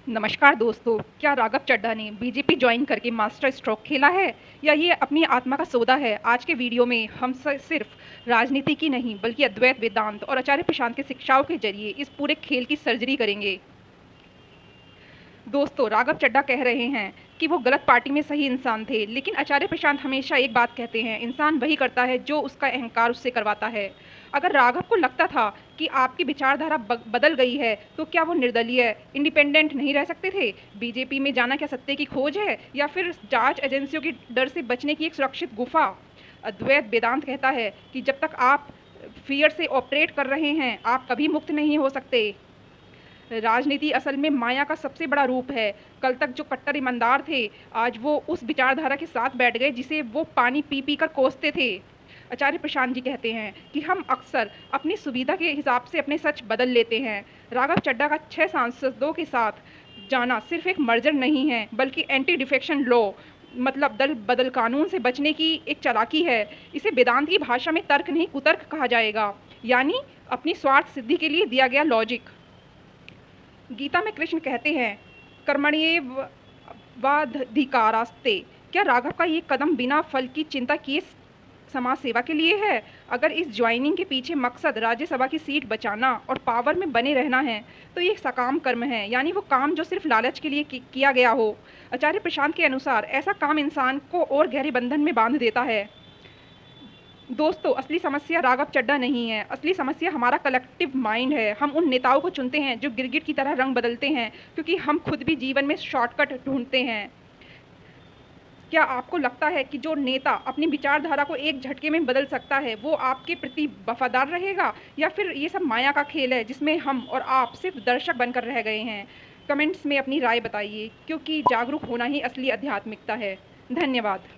नमस्कार दोस्तों, क्या राघव चड्ढा ने बीजेपी ज्वाइन करके मास्टर स्ट्रोक खेला है या ये अपनी आत्मा का सौदा है? आज के वीडियो में हम सिर्फ राजनीति की नहीं बल्कि अद्वैत वेदांत और आचार्य प्रशांत की शिक्षाओं के जरिए इस पूरे खेल की सर्जरी करेंगे। दोस्तों, राघव चड्ढा कह रहे हैं कि वो गलत पार्टी में सही इंसान थे, लेकिन आचार्य प्रशांत हमेशा एक बात कहते हैं, इंसान वही करता है जो उसका अहंकार उससे करवाता है। अगर राघव को लगता था कि आपकी विचारधारा बदल गई है, तो क्या वो निर्दलीय इंडिपेंडेंट नहीं रह सकते थे? बीजेपी में जाना क्या सत्य की खोज है या फिर जांच एजेंसियों की डर से बचने की एक सुरक्षित गुफा? अद्वैत वेदांत कहता है कि जब तक आप फियर से ऑपरेट कर रहे हैं, आप कभी मुक्त नहीं हो सकते। राजनीति असल में माया का सबसे बड़ा रूप है। कल तक जो कट्टर ईमानदार थे, आज वो उस विचारधारा के साथ बैठ गए जिसे वो पानी पी पी कर कोसते थे। आचार्य प्रशांत जी कहते हैं कि हम अक्सर अपनी सुविधा के हिसाब से अपने सच बदल लेते हैं। राघव चड्ढा का 6 सांसदों के साथ जाना सिर्फ एक मर्जर नहीं है, बल्कि एंटी डिफेक्शन लॉ मतलब दल बदल कानून से बचने की एक चालाकी है। इसे वेदांत की भाषा में तर्क नहीं कुतर्क कहा जाएगा, यानी अपनी स्वार्थ सिद्धि के लिए दिया गया लॉजिक। गीता में कृष्ण कहते हैं कर्मण्येव वाधिकारास्ते। क्या राघव का ये कदम बिना फल की चिंता किए समाज सेवा के लिए है? अगर इस ज्वाइनिंग के पीछे मकसद राज्यसभा की सीट बचाना और पावर में बने रहना है, तो ये सकाम कर्म है, यानी वो काम जो सिर्फ लालच के लिए किया गया हो। आचार्य प्रशांत के अनुसार ऐसा काम इंसान को और गहरे बंधन में बांध देता है। दोस्तों, असली समस्या राघव चड्ढा नहीं है, असली समस्या हमारा कलेक्टिव माइंड है। हम उन नेताओं को चुनते हैं जो गिरगिट की तरह रंग बदलते हैं, क्योंकि हम खुद भी जीवन में शॉर्टकट ढूंढते हैं। क्या आपको लगता है कि जो नेता अपनी विचारधारा को एक झटके में बदल सकता है, वो आपके प्रति वफादार रहेगा, या फिर ये सब माया का खेल है जिसमें हम और आप सिर्फ दर्शक बनकर रह गए हैं? कमेंट्स में अपनी राय बताइए, क्योंकि जागरूक होना ही असली आध्यात्मिकता है। धन्यवाद।